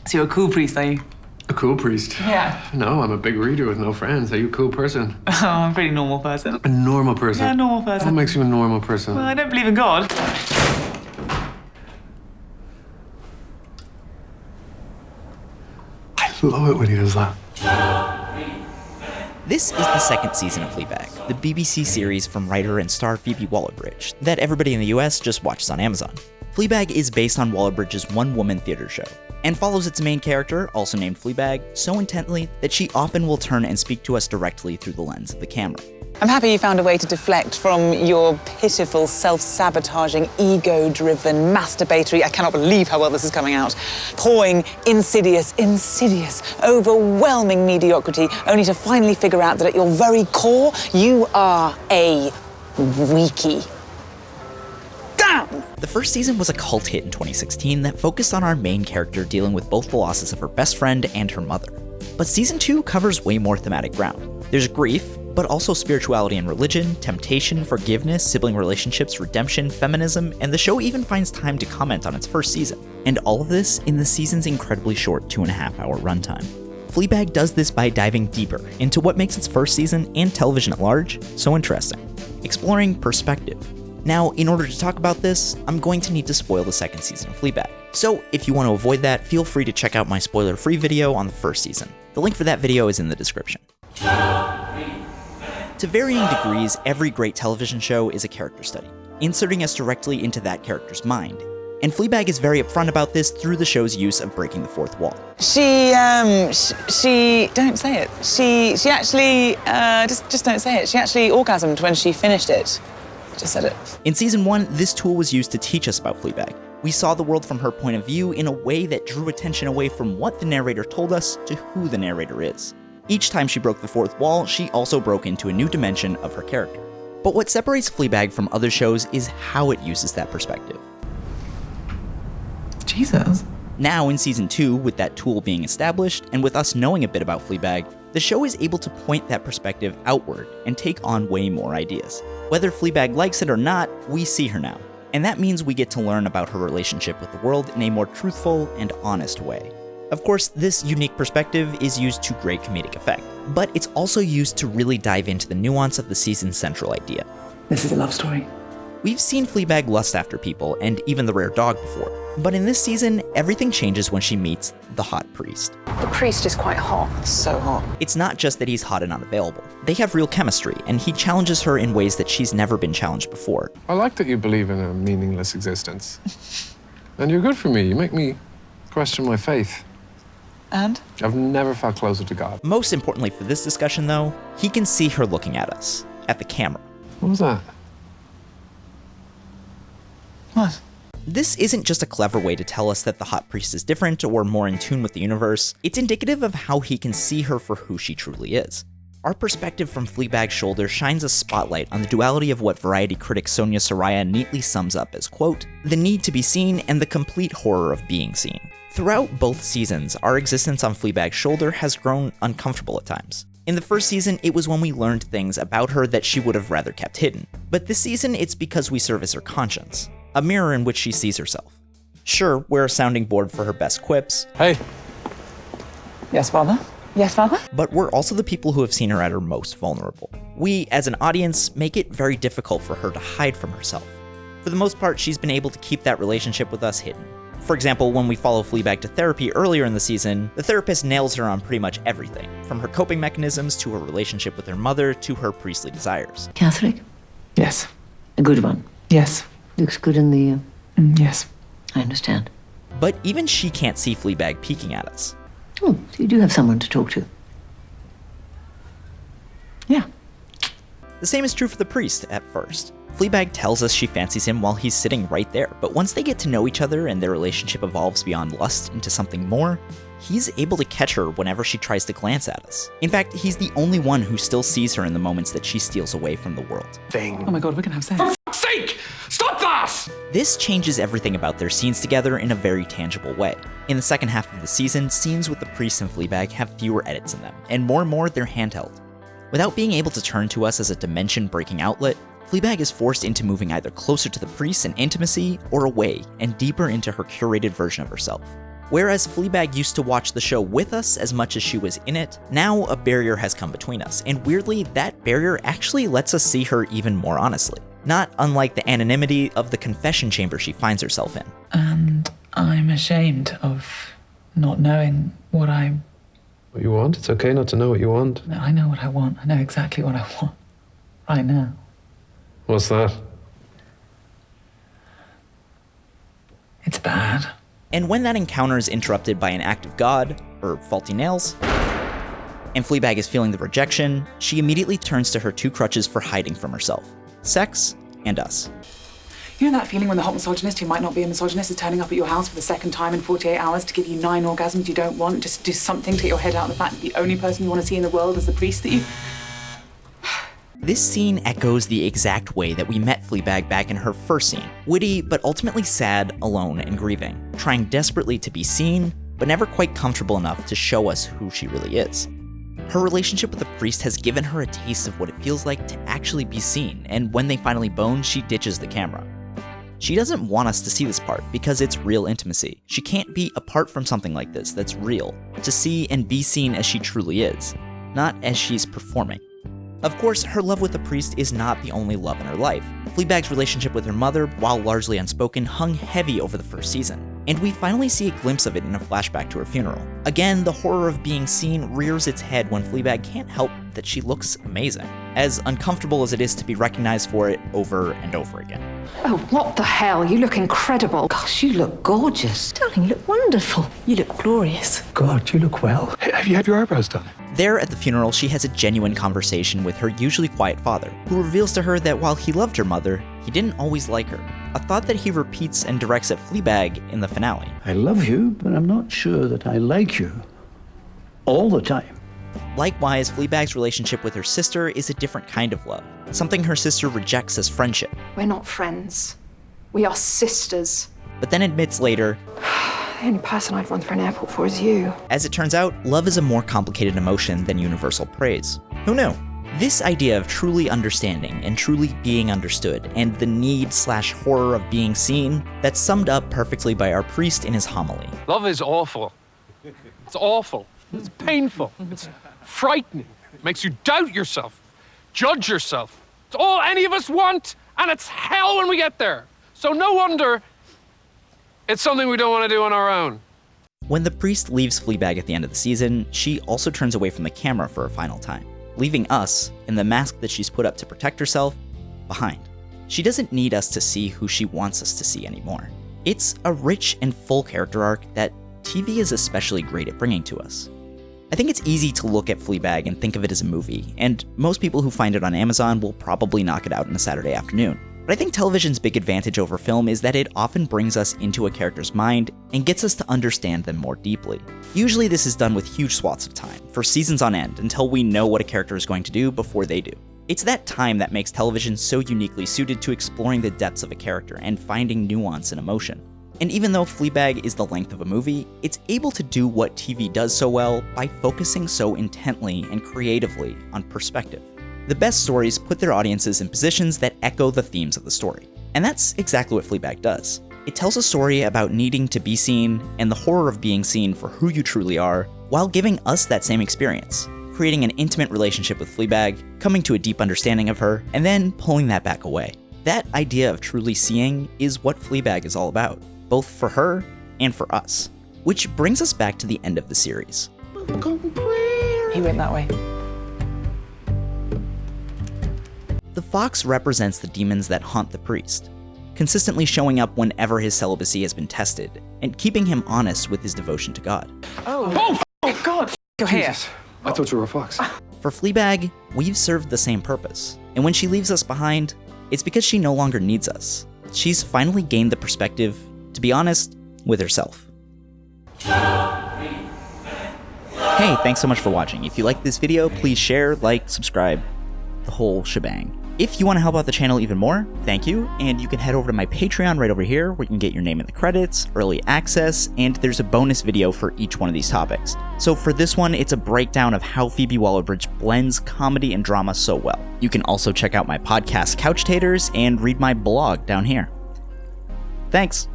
So you're a cool priest, are you? A cool priest? Yeah. No, I'm a big reader with no friends. Are you a cool person? Oh, I'm a pretty normal person. A normal person? Yeah, a normal person. What makes you a normal person? Well, I don't believe in God. I love it when he does that. This is the second season of Fleabag, the BBC series from writer and star Phoebe Waller-Bridge that everybody in the US just watches on Amazon. Fleabag is based on Waller-Bridge's one-woman theater show, and follows its main character, also named Fleabag, so intently that she often will turn and speak to us directly through the lens of the camera. I'm happy you found a way to deflect from your pitiful, self-sabotaging, ego-driven, masturbatory, I cannot believe how well this is coming out, pawing, insidious, overwhelming mediocrity, only to finally figure out that at your very core, you are a weakie. Damn! The first season was a cult hit in 2016 that focused on our main character dealing with both the losses of her best friend and her mother. But season 2 covers way more thematic ground. There's grief, but also spirituality and religion, temptation, forgiveness, sibling relationships, redemption, feminism, and the show even finds time to comment on its first season. And all of this in the season's incredibly short 2.5-hour runtime. Fleabag does this by diving deeper into what makes its first season, and television at large, so interesting. Exploring perspective. Now, in order to talk about this, I'm going to need to spoil the second season of Fleabag. So if you want to avoid that, feel free to check out my spoiler-free video on the first season. The link for that video is in the description. To varying degrees, every great television show is a character study, inserting us directly into that character's mind. And Fleabag is very upfront about this through the show's use of breaking the fourth wall. She don't say it. She actually, just don't say it. She actually orgasmed when she finished it. Just said it. In season 1, this tool was used to teach us about Fleabag. We saw the world from her point of view in a way that drew attention away from what the narrator told us to who the narrator is. Each time she broke the fourth wall, she also broke into a new dimension of her character. But what separates Fleabag from other shows is how it uses that perspective. Jesus. Now in season 2, with that tool being established, and with us knowing a bit about Fleabag, the show is able to point that perspective outward and take on way more ideas. Whether Fleabag likes it or not, we see her now. And that means we get to learn about her relationship with the world in a more truthful and honest way. Of course, this unique perspective is used to great comedic effect, but it's also used to really dive into the nuance of the season's central idea. This is a love story. We've seen Fleabag lust after people, and even the rare dog before, but in this season, everything changes when she meets the hot priest. The priest is quite hot. So hot. It's not just that he's hot and unavailable. They have real chemistry, and he challenges her in ways that she's never been challenged before. I like that you believe in a meaningless existence. And you're good for me. You make me question my faith. And? I've never felt closer to God. Most importantly for this discussion, though, he can see her looking at us, at the camera. What was that? What? This isn't just a clever way to tell us that the hot priest is different or more in tune with the universe. It's indicative of how he can see her for who she truly is. Our perspective from Fleabag's shoulder shines a spotlight on the duality of what Variety critic Sonia Saraya neatly sums up as, quote, the need to be seen and the complete horror of being seen. Throughout both seasons, our existence on Fleabag's shoulder has grown uncomfortable at times. In the first season, it was when we learned things about her that she would have rather kept hidden. But this season, it's because we serve as her conscience, a mirror in which she sees herself. Sure, we're a sounding board for her best quips. Hey. Yes, Father? Yes, Father? But we're also the people who have seen her at her most vulnerable. We, as an audience, make it very difficult for her to hide from herself. For the most part, she's been able to keep that relationship with us hidden. For example, when we follow Fleabag to therapy earlier in the season, the therapist nails her on pretty much everything, from her coping mechanisms to her relationship with her mother to her priestly desires. Catholic? Yes. A good one. Yes. Looks good in the... Yes. I understand. But even she can't see Fleabag peeking at us. Oh, so you do have someone to talk to. Yeah. The same is true for the priest at first. Fleabag tells us she fancies him while he's sitting right there, but once they get to know each other and their relationship evolves beyond lust into something more, he's able to catch her whenever she tries to glance at us. In fact, he's the only one who still sees her in the moments that she steals away from the world. Oh my God, we're gonna have sex. For fuck's sake! Stop that! This changes everything about their scenes together in a very tangible way. In the second half of the season, scenes with the priest and Fleabag have fewer edits in them, and more they're handheld. Without being able to turn to us as a dimension-breaking outlet, Fleabag is forced into moving either closer to the priest in intimacy or away and deeper into her curated version of herself. Whereas Fleabag used to watch the show with us as much as she was in it, now a barrier has come between us, and weirdly, that barrier actually lets us see her even more honestly. Not unlike the anonymity of the confession chamber she finds herself in. And I'm ashamed of not knowing what I... What you want? It's okay not to know what you want. No, I know what I want. I know exactly what I want. Right now. What's that? It's bad. And when that encounter is interrupted by an act of God, or faulty nails, and Fleabag is feeling the rejection, she immediately turns to her two crutches for hiding from herself: sex and us. You know that feeling when the hot misogynist, who might not be a misogynist, is turning up at your house for the second time in 48 hours to give you 9 orgasms you don't want, just to do something to get your head out of the fact that the only person you want to see in the world is the priest that you... This scene echoes the exact way that we met Fleabag back in her first scene. Witty, but ultimately sad, alone, and grieving. Trying desperately to be seen, but never quite comfortable enough to show us who she really is. Her relationship with the priest has given her a taste of what it feels like to actually be seen, and when they finally bone, she ditches the camera. She doesn't want us to see this part because it's real intimacy. She can't be apart from something like this that's real, to see and be seen as she truly is, not as she's performing. Of course, her love with the priest is not the only love in her life. Fleabag's relationship with her mother, while largely unspoken, hung heavy over the first season, and we finally see a glimpse of it in a flashback to her funeral. Again, the horror of being seen rears its head when Fleabag can't help that she looks amazing, as uncomfortable as it is to be recognized for it over and over again. Oh, what the hell? You look incredible. Gosh, you look gorgeous. Darling, you look wonderful. You look glorious. God, you look well. Have you had your eyebrows done? There at the funeral, she has a genuine conversation with her usually quiet father, who reveals to her that while he loved her mother, he didn't always like her, a thought that he repeats and directs at Fleabag in the finale. I love you, but I'm not sure that I like you all the time. Likewise, Fleabag's relationship with her sister is a different kind of love, something her sister rejects as friendship, We're not friends. We are sisters. but then admits later, The only person I'd run through an airport for is you. as it turns out, love is a more complicated emotion than universal praise. Who knew? This idea of truly understanding and truly being understood, and the need/horror of being seen, that's summed up perfectly by our priest in his homily. Love is awful. It's awful. It's painful. It's frightening. It makes you doubt yourself, judge yourself. It's all any of us want, and it's hell when we get there. So no wonder it's something we don't want to do on our own. When the priest leaves Fleabag at the end of the season, she also turns away from the camera for a final time, leaving us, and the mask that she's put up to protect herself, behind. She doesn't need us to see who she wants us to see anymore. It's a rich and full character arc that TV is especially great at bringing to us. I think it's easy to look at Fleabag and think of it as a movie, and most people who find it on Amazon will probably knock it out in a Saturday afternoon. But I think television's big advantage over film is that it often brings us into a character's mind and gets us to understand them more deeply. Usually this is done with huge swaths of time, for seasons on end, until we know what a character is going to do before they do. It's that time that makes television so uniquely suited to exploring the depths of a character and finding nuance and emotion. And even though Fleabag is the length of a movie, it's able to do what TV does so well by focusing so intently and creatively on perspective. The best stories put their audiences in positions that echo the themes of the story. And that's exactly what Fleabag does. It tells a story about needing to be seen and the horror of being seen for who you truly are, while giving us that same experience, creating an intimate relationship with Fleabag, coming to a deep understanding of her, and then pulling that back away. That idea of truly seeing is what Fleabag is all about, both for her and for us. Which brings us back to the end of the series. He went that way. The fox represents the demons that haunt the priest, consistently showing up whenever his celibacy has been tested, and keeping him honest with his devotion to God. Oh God! You're here. I thought you were a fox. For Fleabag, we've served the same purpose, and when she leaves us behind, it's because she no longer needs us. She's finally gained the perspective to be honest with herself. Hey, thanks so much for watching. If you liked this video, please share, like, subscribe, the whole shebang. If you want to help out the channel even more, thank you, and you can head over to my Patreon right over here where you can get your name in the credits, early access, and there's a bonus video for each one of these topics. So for this one, it's a breakdown of how Phoebe Waller-Bridge blends comedy and drama so well. You can also check out my podcast Couch Taters and read my blog down here. Thanks!